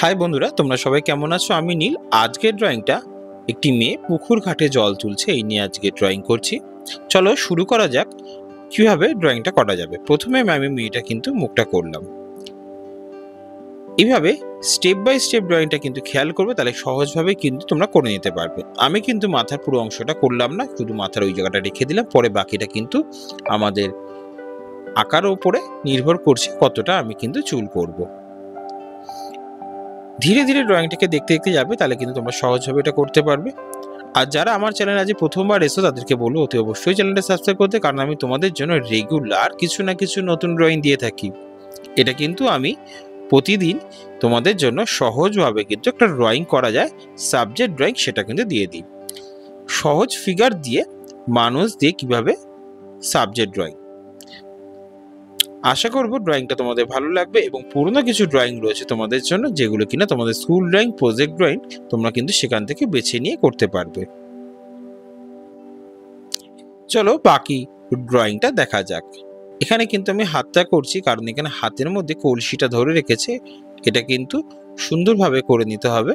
High বন্ধুরা, তোমরা সবাই কেমন আছো? আমি নীল। আজকের ড্রয়িংটা একটি মেয়ে পুকুর ঘাটে জল তুলছে, এই নিয়ে আজকে ড্রয়িং করছি। চলো শুরু করা যাক কিভাবে ড্রয়িংটা করা যাবে। প্রথমে আমি মেয়েটা কিন্তু মুখটা করলাম। এইভাবে স্টেপ বাই স্টেপ ড্রয়িংটা কিন্তু খেয়াল করবে, তাহলে সহজভাবে কিন্তু তোমরা করে নিতে পারবে। আমি কিন্তু মাথার পুরো অংশটা করলাম না, শুধু মাথার ওই জায়গাটা রেখে দিলাম। পরে বাকিটা কিন্তু আমাদের আঁকার উপরে নির্ভর করছে কতটা আমি কিন্তু চুল করব। ধীরে ধীরে ড্রয়িংটাকে দেখতে দেখতে যাবে, তাহলে কিন্তু তোমরা সহজভাবে এটা করতে পারবে। আর যারা আমার চ্যানেলে আজ প্রথমবার এসো তাদেরকে বলবো অতি অবশ্যই চ্যানেলটা সাবস্ক্রাইব করতে, কারণ আমি তোমাদের জন্য রেগুলার কিছু না কিছু নতুন ড্রয়িং দিয়ে থাকি। এটা কিন্তু আমি প্রতিদিন তোমাদের জন্য সহজভাবে কিন্তু একটা ড্রয়িং করা যায়, সাবজেক্ট ড্রয়িং, সেটা কিন্তু দিয়ে দিই। সহজ ফিগার দিয়ে মানুষ দিয়ে কিভাবে সাবজেক্ট ড্রয়িং। আশা করব ড্রয়িংটা তোমাদের ভালো লাগবে, এবং পুরনো কিছু ড্রয়িং রয়েছে তোমাদের জন্য, যেগুলো কিনা তোমাদের স্কুল ড্রয়িং, প্রজেক্ট ড্রয়িং, তোমরা কিন্তু সেখান থেকে বেছে নিয়ে করতে পারবে। চলো বাকি ড্রয়িংটা দেখা যাক। এখানে কিন্তু আমি হাতটা করছি, কারণ এখানে হাতের মধ্যে কলসিটা ধরে রেখেছে, এটা কিন্তু সুন্দরভাবে করে নিতে হবে।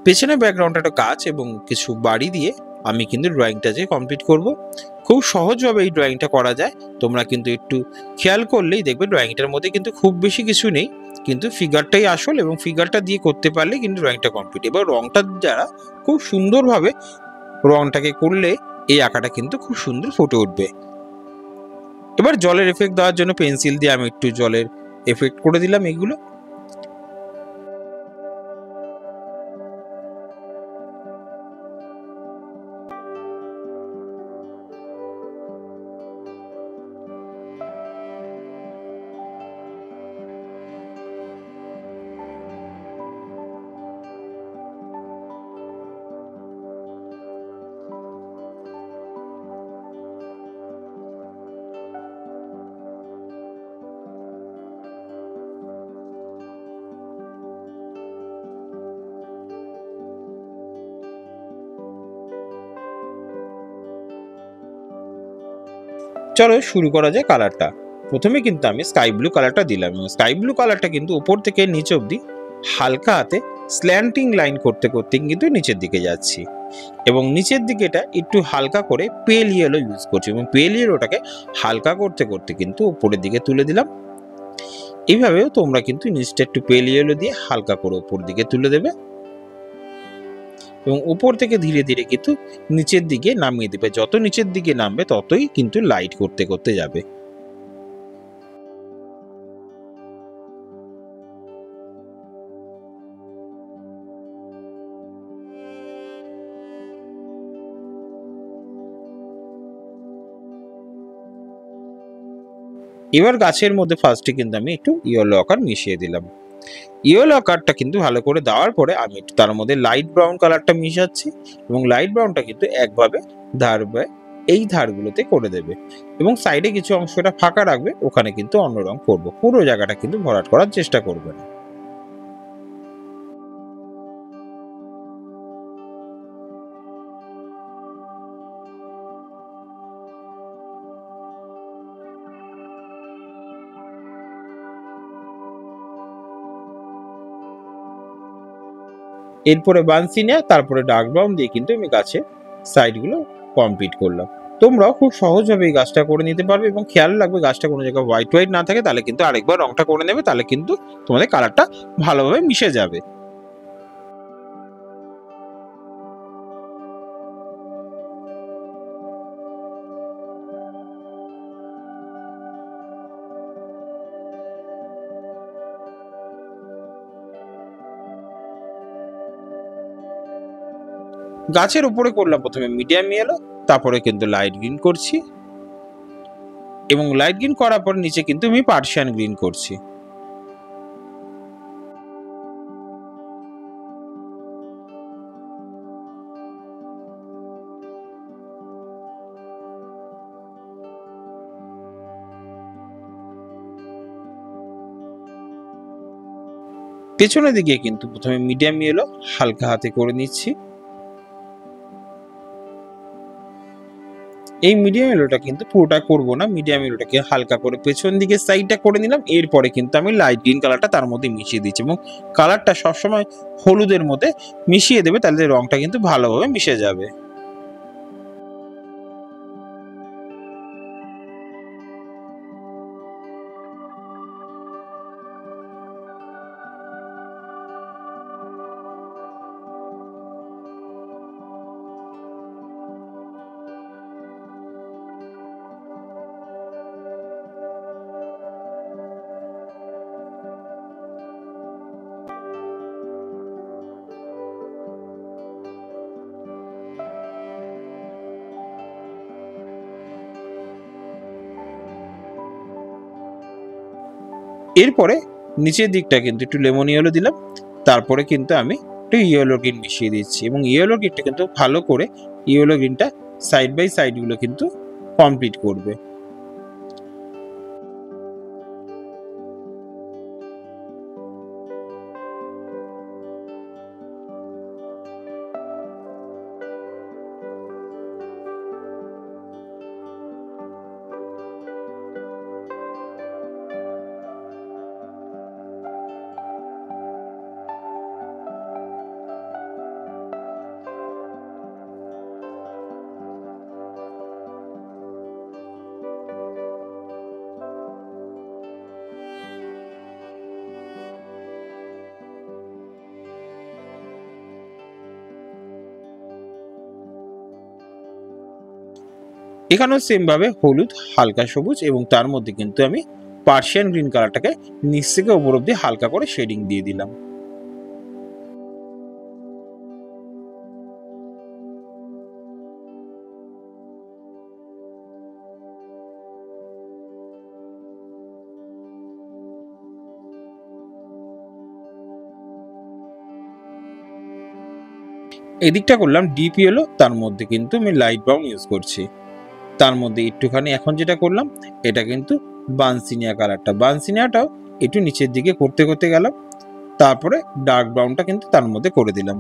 পেছনে ব্যাকগ্রাউন্ডটা একটা গাছ এবং কিছু বাড়ি দিয়ে আমি কিন্তু ড্রয়িংটা যে কমপ্লিট করব। খুব সহজভাবে এই ড্রয়িংটা করা যায়, তোমরা কিন্তু একটু খেয়াল করলেই দেখবে ড্রয়িংটার মধ্যে কিন্তু খুব বেশি কিছু নেই, কিন্তু ফিগারটাই আসল, এবং ফিগারটা দিয়ে করতে পারলে কিন্তু ড্রয়িংটা কমপ্লিট। এবার রংটা যারা খুব সুন্দরভাবে রংটাকে করলে এই আঁকাটা কিন্তু খুব সুন্দর ফুটে উঠবে। এবার জলের এফেক্ট দেওয়ার জন্য পেন্সিল দিয়ে আমি একটু জলের এফেক্ট করে দিলাম এগুলো। চলো শুরু করা যায় কালারটা। প্রথমে কিন্তু আমি স্কাই ব্লু কালারটা দিলাম, এবং স্কাই ব্লু কালারটা কিন্তু উপর থেকে নিচ অবধি হালকা হাতে স্ল্যান্টিং লাইন করতে করতে কিন্তু নিচের দিকে যাচ্ছি, এবং নিচের দিকে এটা একটু হালকা করে পেল ইয়েলো ইউজ করছি, এবং পেল ইয়েলোটাকে হালকা করতে করতে কিন্তু উপরের দিকে তুলে দিলাম। এইভাবেও তোমরা কিন্তু নিচটা একটু পেল ইয়েলো দিয়ে হালকা করে উপর দিকে তুলে দেবে, এবং উপর থেকে ধীরে ধীরে কিন্তু নিচের দিকে নামিয়ে দেবে। যত নিচের দিকে নামবে ততই কিন্তু লাইট করতে করতে যাবে। এবার গাছের মধ্যে ফার্স্টে কিন্তু আমি একটু ইয়েলো আকার মিশিয়ে দিলাম। ইয়েলো আকারটা কিন্তু ভালো করে দেওয়ার পরে আমি একটু তার মধ্যে লাইট ব্রাউন কালারটা মিশাচ্ছি, এবং লাইট ব্রাউনটা কিন্তু একভাবে ধারবে এই ধারগুলোতে করে দেবে এবং সাইডে কিছু অংশটা ফাঁকা রাখবে, ওখানে কিন্তু অন্য রং করবো। পুরো জায়গাটা কিন্তু ভরাট করার চেষ্টা করবে না। এরপরে বানসিনিয়া, তারপরে ডার্ক ব্রাউন দিয়ে কিন্তু আমি গাছের সাইডগুলো কমপ্লিট করলাম। তোমরাও খুব সহজভাবে এই গাছটা করে নিতে পারবে এবং খেয়াল রাখবে গাছটা কোনো জায়গায় হোয়াইট হোয়াইট না থাকে, তাহলে কিন্তু আরেকবার রংটা করে নেবে, তাহলে কিন্তু তোমাদের কালারটা ভালোভাবে মিশে যাবে। গাছের উপরে করলাম প্রথমে মিডিয়াম ইয়েলো, তারপরে কিন্তু লাইট গ্রিন করছি এবং লাইট গ্রিন করার পর নিচে কিন্তু আমি পার্সিয়ান গ্রিন করছি। পেছনের দিকে কিন্তু প্রথমে মিডিয়াম ইয়েলো হালকা হাতে করে নিচ্ছি। এই মিডিয়াম ইয়েলোটা কিন্তু পুরোটা করব না, মিডিয়াম ইয়েলোটাকে হালকা করে পেছন দিকে সাইডটা করে নিলাম। এরপরে কিন্তু আমি লাইট গ্রিন কালারটা তার মধ্যে মিশিয়ে দিচ্ছি এবং কালারটা সবসময় হলুদের মধ্যে মিশিয়ে দেবে, তাহলে রংটা কিন্তু ভালোভাবে মিশে যাবে। এরপরে নিচের দিকটা কিন্তু একটু লেমন ইয়েলো দিলাম, তারপরে কিন্তু আমি একটু ইয়েলো গ্রিন মিশিয়ে দিচ্ছি এবং ইয়েলো গ্রিনটা কিন্তু ভালো করে ইয়েলো গ্রিনটা সাইড বাই সাইডগুলো কিন্তু কমপ্লিট করবে। এখানেও সেম ভাবে হলুদ, হালকা সবুজ এবং তার মধ্যে কিন্তু আমি পার্সিয়ান গ্রিন কালারটাকে নিচ থেকে উপর অব্দি হালকা করে শেডিং দিয়ে দিলাম। এদিকটা করলাম ডিপ ইয়েলো, তার মধ্যে কিন্তু আমি লাইট ব্রাউন ইউজ করছি। তার মধ্যে একটুখানি এখন যেটা করলাম এটা কিন্তু বানসিনিয়া কালারটা, বানসিনিয়াটাও একটু নিচের দিকে করতে করতে গেলাম, তারপরে ডার্ক ব্রাউনটা কিন্তু তার মধ্যে করে দিলাম।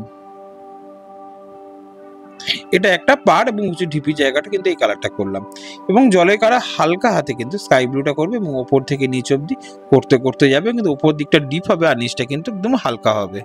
এটা একটা পার এবং উঁচু ঢিপি জায়গাটা কিন্তু এই কালারটা করলাম এবং জলের কালার হালকা হাতে কিন্তু স্কাই ব্লুটা করবে এবং ওপর থেকে নিচ অব্দি করতে করতে যাবে, কিন্তু ওপর দিকটা ডিপ হবে আর নিচটা কিন্তু একদম হালকা হবে।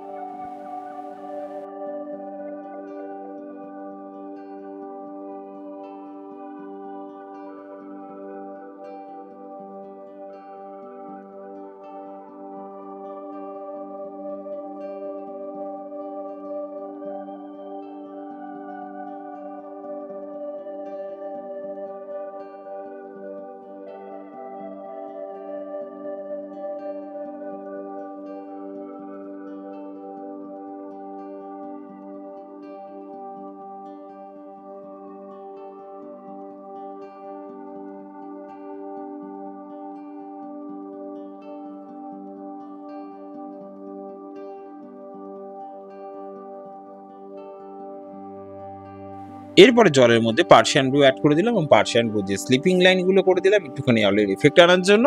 এরপরে জলের মধ্যে পার্সিয়ান ব্লু অ্যাড করে দিলাম এবং পার্সিয়ান ব্লু দিয়ে স্লিপিং লাইনগুলো করে দিলাম একটুখানি আলোর ইফেক্ট আনার জন্য।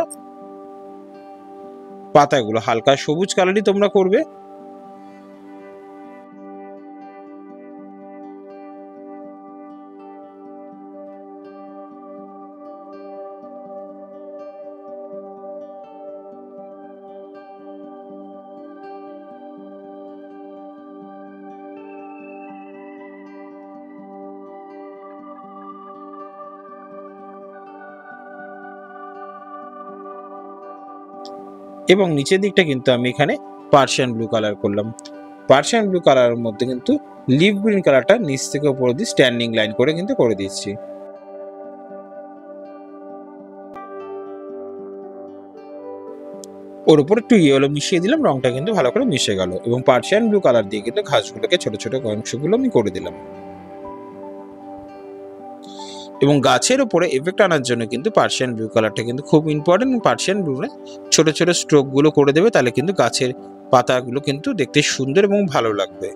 পাতাগুলো হালকা সবুজ কালারই তোমরা করবে। এবং নিচের দিকটা কিন্তু আমি এখানে পার্সিয়ান ব্লু কালার করলাম। পার্সিয়ান ব্লু কালারের মধ্যে কিন্তু লিভ গ্রিন কালারটা নিচ থেকে উপর দিয়ে স্ট্যান্ডিং লাইন করে কিন্তু করে দিচ্ছি। ওর উপর একটু ইয়েলো মিশিয়ে দিলাম, রংটা কিন্তু ভালো করে মিশে গেল এবং পার্সিয়ান ব্লু কালার দিয়ে কিন্তু ঘাসগুলোকে ছোট ছোট অংশগুলো আমি করে দিলাম। এবং গাছের উপরে এফেক্ট আনার জন্য কিন্তু পার্সিয়ান ব্লু কালারটা কিন্তু খুব ইম্পর্টেন্ট। পার্সিয়ান ব্লুরে ছোট ছোট স্ট্রোক গুলো করে দেবে, তাহলে কিন্তু গাছের পাতাগুলো কিন্তু দেখতে সুন্দর এবং ভালো লাগবে।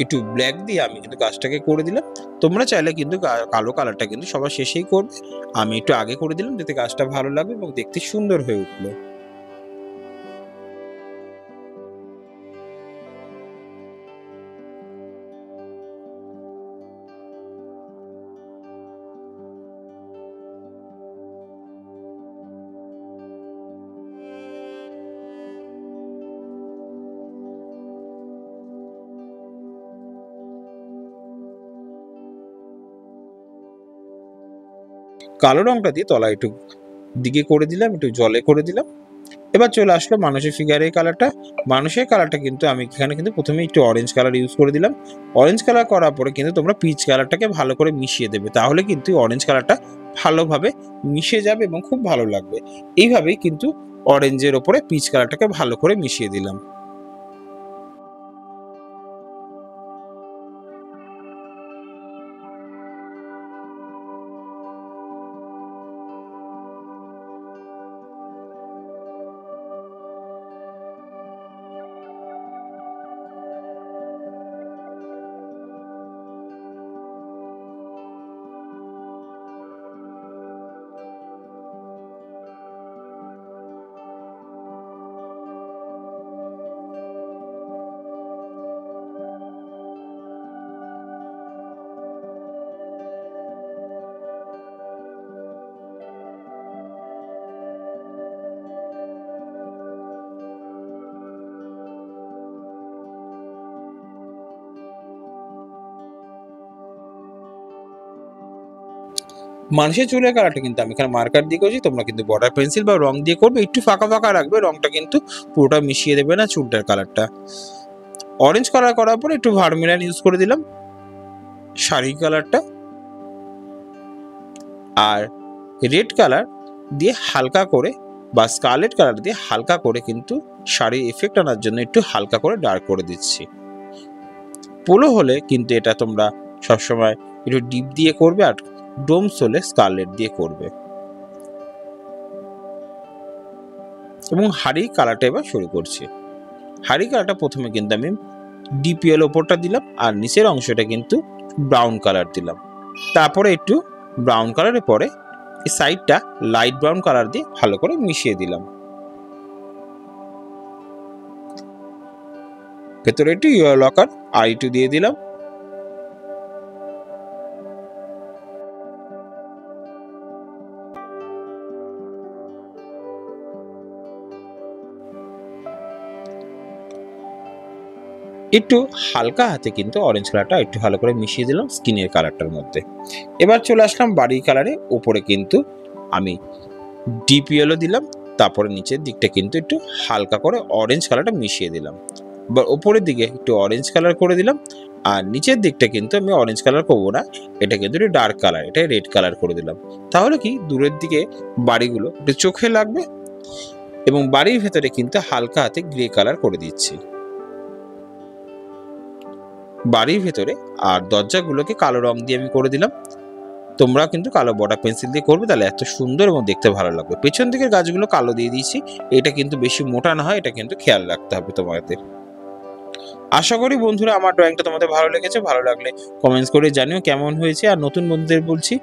একটু ব্ল্যাক দিয়ে আমি কিন্তু গাছটাকে করে দিলাম। তোমরা চাইলে কিন্তু কালো কালারটা কিন্তু সবার শেষেই করবে, আমি একটু আগে করে দিলাম যাতে গাছটা ভালো লাগবে এবং দেখতে সুন্দর হয়ে উঠলো। কালো রংটা দিয়ে তলা একটু দিকে করে দিলাম, একটু জলে করে দিলাম। এবার চলে আসলো মানুষের ফিগারের কালারটা। মানুষের কালারটা কিন্তু আমি এখানে কিন্তু প্রথমে একটু অরেঞ্জ কালার ইউজ করে দিলাম। অরেঞ্জ কালার করার পরে কিন্তু তোমরা পিচ কালারটাকে ভালো করে মিশিয়ে দেবে, তাহলে কিন্তু অরেঞ্জ কালারটা ভালোভাবে মিশে যাবে এবং খুব ভালো লাগবে। এইভাবেই কিন্তু অরেঞ্জের ওপরে পিচ কালারটাকে ভালো করে মিশিয়ে দিলাম। মানুষের চুলের কালারটা কিন্তু আমি এখানে মার্কার দিয়ে করছি, তোমরা কিন্তু বর্ডার পেন্সিল বা রং দিয়ে করবে। একটু ফাঁকা ফাঁকা রাখবে, রংটা কিন্তু পুরোটা মিশিয়ে দেবে না চুলটার কালারটা। অরেঞ্জ কালার করার পর একটু ভার্মিলাইন ইউজ করে দিলাম শাড়ি কালারটা, আর রেড কালার দিয়ে হালকা করে বা স্কারলেট কালার দিয়ে হালকা করে কিন্তু শাড়ির এফেক্ট আনার জন্য একটু হালকা করে ডার্ক করে দিচ্ছি। পোলো হলে কিন্তু এটা তোমরা সবসময় একটু ডিপ দিয়ে করবে, আর ডোমস হলে স্কারলেট দিয়ে করবে। এবং হাড়ি কালারটা এবার শুরু করছি। হাড়ি কালারটা প্রথমে কিন্তু আমি ডিপ ইয়েলো ওপরটা দিলাম, আর নিচের অংশটা কিন্তু ব্রাউন কালার দিলাম। তারপরে একটু ব্রাউন কালারের পরে এই সাইডটা লাইট ব্রাউন কালার দিয়ে ভালো করে মিশিয়ে দিলাম। ভেতরে একটু ইয়েলো লকার আর একটু দিয়ে দিলাম। একটু হালকা হাতে কিন্তু অরেঞ্জ কালারটা একটু ভালো করে মিশিয়ে দিলাম স্কিনের কালারটার মধ্যে। এবার চলে আসলাম বাড়ির কালারে। উপরে কিন্তু আমি ডিপ ইয়েলো দিলাম, তারপরে নিচের দিকটা কিন্তু একটু হালকা করে অরেঞ্জ কালারটা মিশিয়ে দিলাম। এবার উপরের দিকে একটু অরেঞ্জ কালার করে দিলাম, আর নিচের দিকটা কিন্তু আমি অরেঞ্জ কালার করবো না, এটা কিন্তু একটু ডার্ক কালার, এটা রেড কালার করে দিলাম। তাহলে কি দূরের দিকে বাড়িগুলো একটু চোখে লাগবে। এবং বাড়ির ভেতরে কিন্তু হালকা হাতে গ্রে কালার করে দিচ্ছি বাড়ির ভেতরে। আর দরজাগুলোকে কালো রং দিয়ে আমি করে দিলাম। তোমরা কিন্তু কালো বর্ডার পেন্সিল দিয়ে করবে, তাহলে এত সুন্দর এবং দেখতে ভালো লাগবে। পেছন দিকের গাছগুলো কালো দিয়ে দিয়েছি, এটা কিন্তু বেশি মোটা না হয়, এটা কিন্তু খেয়াল রাখতে হবে তোমাদের। আশা করি বন্ধুরা আমার ড্রয়িংটা তোমাদের ভালো লেগেছে। ভালো লাগলে কমেন্টস করে জানিও কেমন হয়েছে। আর নতুন বন্ধুদের বলছি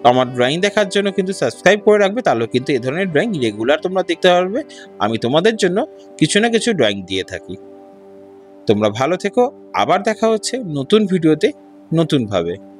আমার ড্রয়িং দেখার জন্য কিন্তু সাবস্ক্রাইব করে রাখবে, তাহলে কিন্তু এই ধরনের ড্রয়িং রেগুলার তোমরা দেখতে পারবে। আমি তোমাদের জন্য কিছু না কিছু ড্রয়িং দিয়ে থাকি। তোমরা ভালো থেকো, আবার দেখা হচ্ছে নতুন ভিডিওতে নতুনভাবে।